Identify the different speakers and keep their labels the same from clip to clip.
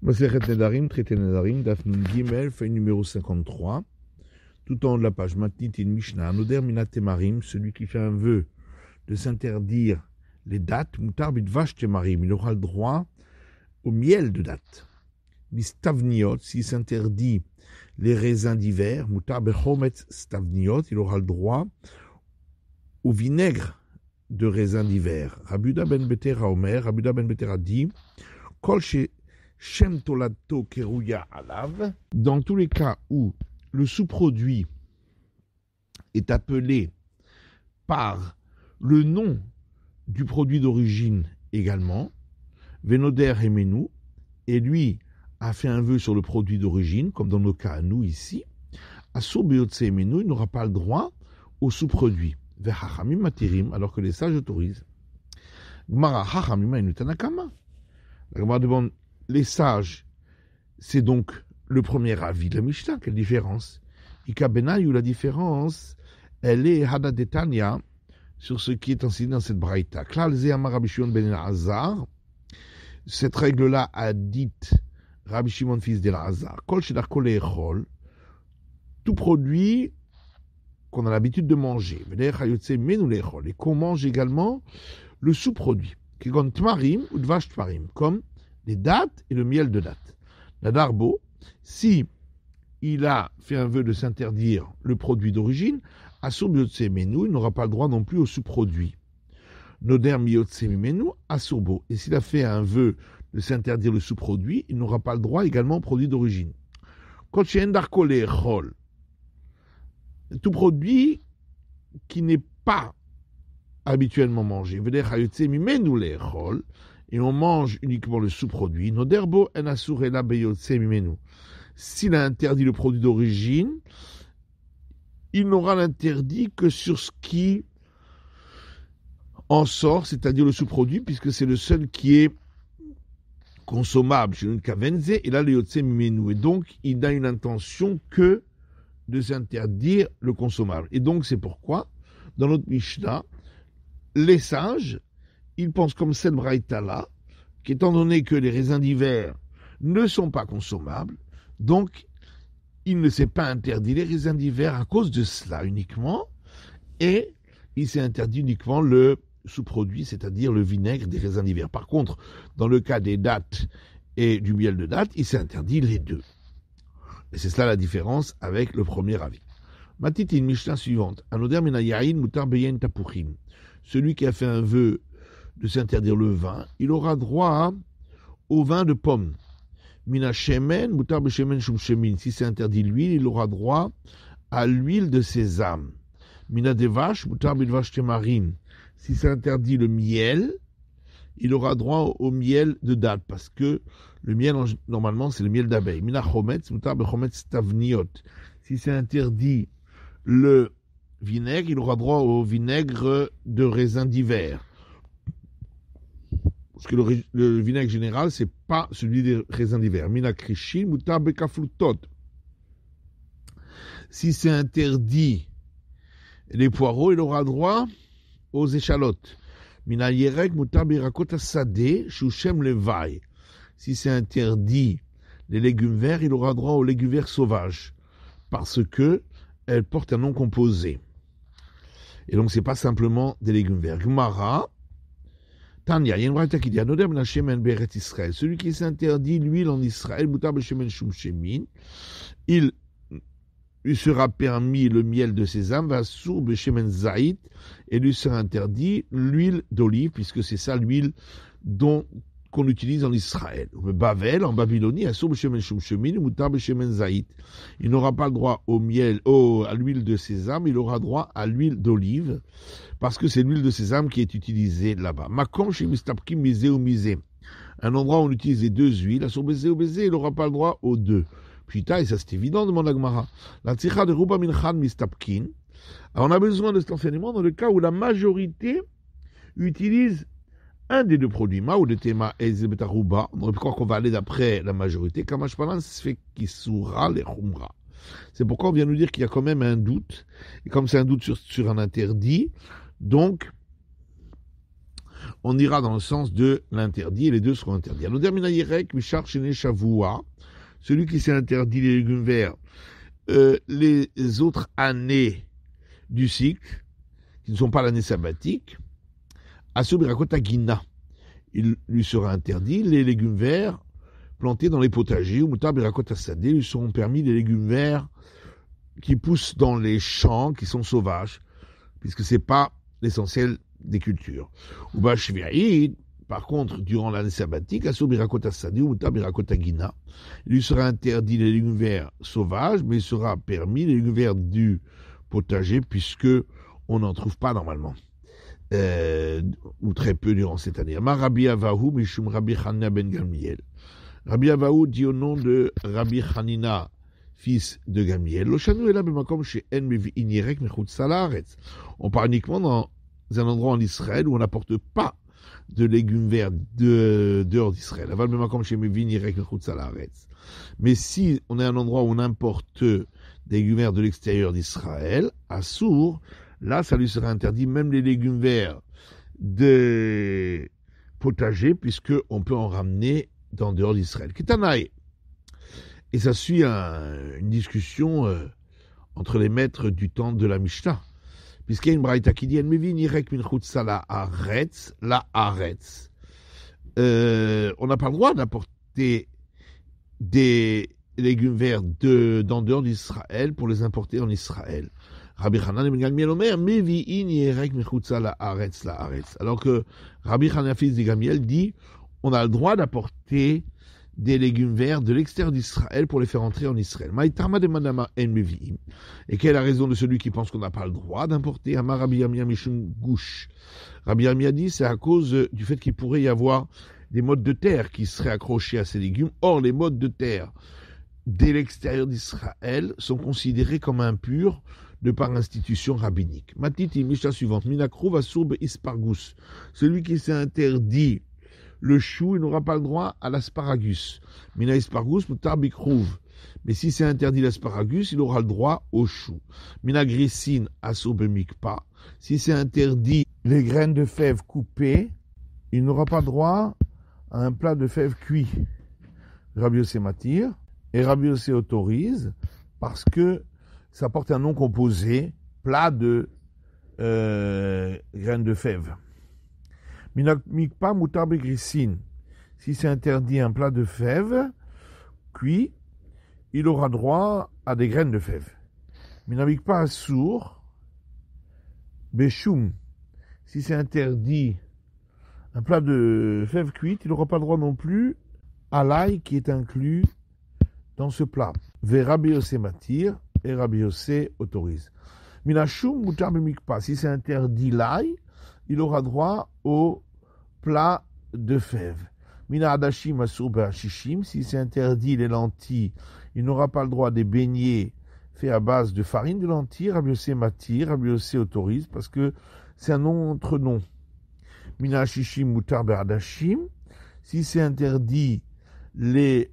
Speaker 1: Masechet Nedarim, traité Nedarim, Daf Nun Gimel, feuille numéro 53. Tout en haut de la page, Matnit in Mishnah, Noder Minat Temarim, celui qui fait un vœu de s'interdire les dates, Mutar Bidvash Temarim, il aura le droit au miel de date. Bistavniot, s'il s'interdit les raisins d'hiver, Mutar Bechometz Stavniot, il aura le droit au vinaigre de raisins d'hiver. Rabuda ben Betera Omer, Rabuda ben Betera dit, Kol Shem Tolato Kerouya Alav, dans tous les cas où le sous-produit est appelé par le nom du produit d'origine également, Venoder Hemenu, et lui a fait un vœu sur le produit d'origine, comme dans nos cas à nous ici, Asur Beotse Hemenu, il n'aura pas le droit au sous-produit. Vehachamim Matirim, alors que les sages autorisent. Gmara Hachamim Enutanakama. La Gemara demande, les sages, c'est donc le premier avis de la Mishnah. Quelle différence? Ika Benayu, la différence, elle est Hada Detania sur ce qui est enseigné dans cette braïta. Klal Ze Amar Rabbi Shimon ben Elazar. Cette règle-là a dit Rabbi Shimon fils d'Elazar. Kol Shedar Kol Echol, tout produit qu'on a l'habitude de manger. Et qu'on mange également le sous-produit. Kigon Tmarim ou Dvash Tmarim, comme les dattes et le miel de date. La darbo, si il a fait un vœu de s'interdire le produit d'origine, Asur Biotse Menu, il n'aura pas le droit non plus au sous-produit. Noder Miotse Menu, Asurbo. Et s'il a fait un vœu de s'interdire le sous-produit, il n'aura pas le droit également au produit d'origine. Kochen Darkole Chol. Tout produit qui n'est pas habituellement mangé. Et on mange uniquement le sous-produit. S'il a interdit le produit d'origine, il n'aura l'interdit que sur ce qui en sort, c'est-à-dire le sous-produit, puisque c'est le seul qui est consommable. Et là, et donc, il n'a une intention que de s'interdire le consommable. Et donc, c'est pourquoi, dans notre Mishnah, les sages, ils pensent comme cette braïta-là, qu'étant donné que les raisins d'hiver ne sont pas consommables, donc, il ne s'est pas interdit les raisins d'hiver à cause de cela uniquement, et il s'est interdit uniquement le sous-produit, c'est-à-dire le vinaigre des raisins d'hiver. Par contre, dans le cas des dattes et du miel de date, il s'est interdit les deux. Et c'est cela la différence avec le premier avis. Matiti, une Mishnah suivante. Anoder menayayin mutar beyen tapuchim. Celui qui a fait un vœu de s'interdire le vin, il aura droit au vin de pomme. Mina shemen mutar beshemen shum shemin. Si c'est interdit l'huile, il aura droit à l'huile de sésame. Mina devash mutar bidvash temarim. Si c'est interdit le miel, il aura droit au miel de date, parce que le miel, normalement, c'est le miel d'abeille. Mina chometz, mutar bechometz tavniot. Si c'est interdit le vinaigre, il aura droit au vinaigre de raisin d'hiver. Parce que le vinaigre général, c'est pas celui des raisins d'hiver. Mina krishin, mutar bekaflutot. Si c'est interdit les poireaux, il aura droit aux échalotes. Mina yerek mutar birakot asadeh shushem levai. Si c'est interdit les légumes verts, il aura droit aux légumes verts sauvages, parce que elles portent un nom composé. Et donc c'est pas simplement des légumes verts. Gemara, Tanya, il y a une braïta qui dit Anoder ben shemen be'eretz Israël. Celui qui s'interdit l'huile en Israël, mutar beshemen shum shemin, il lui sera permis le miel de sésame, vasur beshemen zaït, et lui sera interdit l'huile d'olive, puisque c'est ça l'huile qu'on utilise en Israël. Bavel, en Babylonie, asur beshemen shum shemin, mutar beshemen zaït. Il n'aura pas le droit au miel, à l'huile de sésame, il aura droit à l'huile d'olive, parce que c'est l'huile de sésame qui est utilisée là-bas. Makom chez mistapkim misé ou misé. Un endroit où on utilise les deux huiles, asur baiser ou baiser, il n'aura pas le droit aux deux. Putain, et ça c'est évident, demande la Gemara. La tzicha de Ruba Minchan Mistapkin. Alors on a besoin de cet enseignement dans le cas où la majorité utilise un des deux produits. Ma ou de Tema et Zebetaruba. On aurait pu croire qu'on va aller d'après la majorité. Kamashpalan se fait Kisura les Khumra. C'est pourquoi on vient nous dire qu'il y a quand même un doute. Et comme c'est un doute sur un interdit, donc on ira dans le sens de l'interdit, et les deux seront interdits. Celui qui s'est interdit les légumes verts les autres années du cycle, qui ne sont pas l'année sabbatique, il lui sera interdit les légumes verts plantés dans les potagers, ou lui seront permis les légumes verts qui poussent dans les champs, qui sont sauvages, puisque c'est pas l'essentiel des cultures. Par contre, durant l'année sabbatique, il lui sera interdit les légumes verts sauvages, mais il sera permis les légumes verts du potager, puisque on n'en trouve pas normalement, ou très peu durant cette année. Rabbi Avahu mishum Rabbi Hanina ben Gamliel. Rabbi Avahu dit au nom de Rabbi Hanina, fils de Gamliel. On parle uniquement dans un endroit en Israël où on n'apporte pas de légumes verts dehors d'Israël. Mais si on est à un endroit où on importe des légumes verts de l'extérieur d'Israël, à Sour, là, ça lui sera interdit, même les légumes verts de potager, puisqu'on peut en ramener dans dehors d'Israël. Ketanaï. Et ça suit une discussion entre les maîtres du temps de la Mishnah. Puisqu'il y a une braïta qui dit « on n'a pas le droit d'apporter des légumes verts d'en dehors d'Israël pour les importer en Israël. Rabbi Hanan ben Gamliel Omer, alors que Rabbi Hanan fils de Gamliel dit on a le droit d'apporter des légumes verts de l'extérieur d'Israël pour les faire entrer en Israël. Et quelle est la raison de celui qui pense qu'on n'a pas le droit d'importer Amar Rabbi Yamia Mishum Gush. Rabbi Yamia dit c'est à cause du fait qu'il pourrait y avoir des modes de terre qui seraient accrochés à ces légumes. Or, les modes de terre dès l'extérieur d'Israël sont considérés comme impurs de par institution rabbinique. Matiti, Mishnah suivante. Minakrouv Asourbe Ispargus. Celui qui s'est interdit le chou, il n'aura pas le droit à l'asparagus. Mina Ispargus, Mutar Bikrouv. Mais si c'est interdit l'asparagus, il aura le droit au chou. Mina Grissine Asourbe Mikpa. Si c'est interdit les graines de fèves coupées, il n'aura pas droit à un plat de fèves cuit. Rabbi Yossé Matir. Et Rabbi Yossé autorise parce que ça porte un nom composé, plat de graines de fèves. Mikpa mutar begrissine. Si c'est interdit un plat de fèves cuit, il aura droit à des graines de fèves. Minamikpa assour beshum. Si c'est interdit un plat de fèves cuites, il n'aura pas droit non plus à l'ail qui est inclus dans ce plat. Ve Rabbi Yossé Matir, et Rabbi Yossé autorise. Minashum mutar bemikpa. Si c'est interdit l'ail, il aura droit au plat de fèves. Mina adashim asur be'ashishim. Si c'est interdit les lentilles, il n'aura pas le droit des beignets faits à base de farine de lentilles. Rabbi Yossé Matir, Rabbi Yossé autorise parce que c'est un nom entre noms. Mina ashishim mutar be'adashim. Si c'est interdit les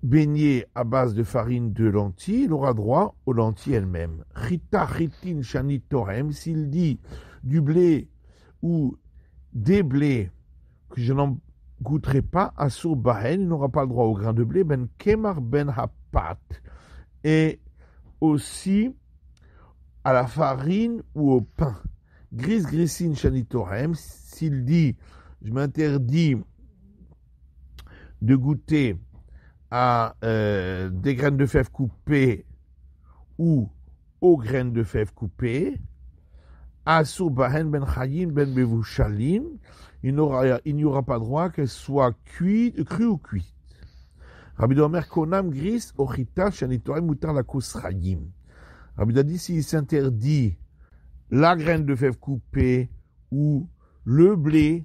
Speaker 1: beignets à base de farine de lentilles, il aura droit aux lentilles elles-mêmes. Chita chitin shani torem, s'il dit du blé ou des blés que je n'en goûterai pas, asur bahen, il n'aura pas le droit au grain de blé, ben kemar ben hapat, et aussi à la farine ou au pain. Gris grisin shani torem, s'il dit je m'interdis de goûter à des graines de fèves coupées ou aux graines de fèves coupées, Asur bahen ben chayin ben bevushalin, il n'y aura pas droit qu'elles soient crue ou cuite. Rabbi Domer konam gris ochita shanitorim mutar la kosrayim. Rabbi a dit s'il s'interdit la graine de fèves coupée ou le blé,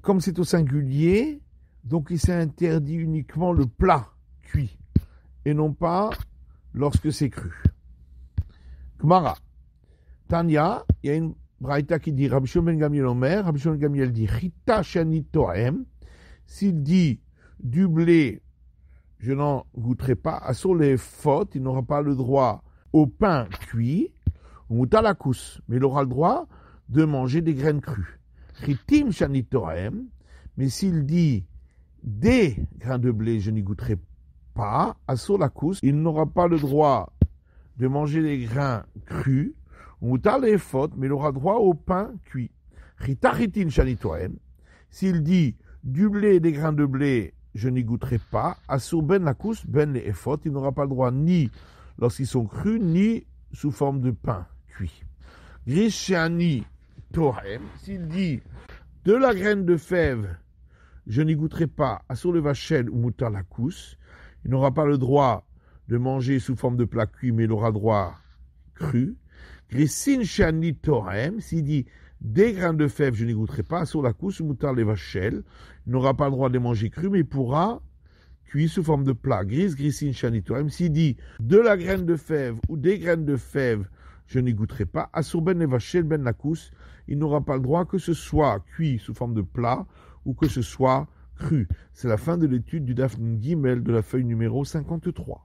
Speaker 1: comme c'est au singulier, donc il s'est interdit uniquement le plat cuit, et non pas lorsque c'est cru. Gemara. Tanya, il y a une braïta qui dit Rabbi Shimon ben Gamliel Omer, Rabbi Shimon ben Gamliel dit Chita shani toem, s'il dit du blé, je n'en goûterai pas, sur les fautes, il n'aura pas le droit au pain cuit, ou mutalakous, mais il aura le droit de manger des graines crues. Chitim shani tohem, mais s'il dit des grains de blé, je n'y goûterai pas, asur la cousse, il n'aura pas le droit de manger des grains crus, ou les fautes, mais il aura droit au pain cuit. Chitachitin shani tohem, s'il dit du blé et des grains de blé, je n'y goûterai pas, asur ben la cousse, ben les efot, il n'aura pas le droit ni lorsqu'ils sont crus, ni sous forme de pain cuit. Grishani tohem, s'il dit de la graine de fève, je n'y goûterai pas, asur le vachel ou moutar la cousse, il n'aura pas le droit de manger sous forme de plat cuit, mais il aura droit cru. Grissin shani tohem, s'il dit des grains de fève, je n'y goûterai pas, asur la cousse ou moutar les vachel, il n'aura pas le droit de les manger crus, mais il pourra cuit sous forme de plat. Grissin shani tohem, s'il dit de la graine de fève ou des graines de fève, je n'y goûterai pas. Asur ben levachel ben lakous, il n'aura pas le droit que ce soit cuit sous forme de plat ou que ce soit cru. C'est la fin de l'étude du Daf Nun Gimel de la feuille numéro 53.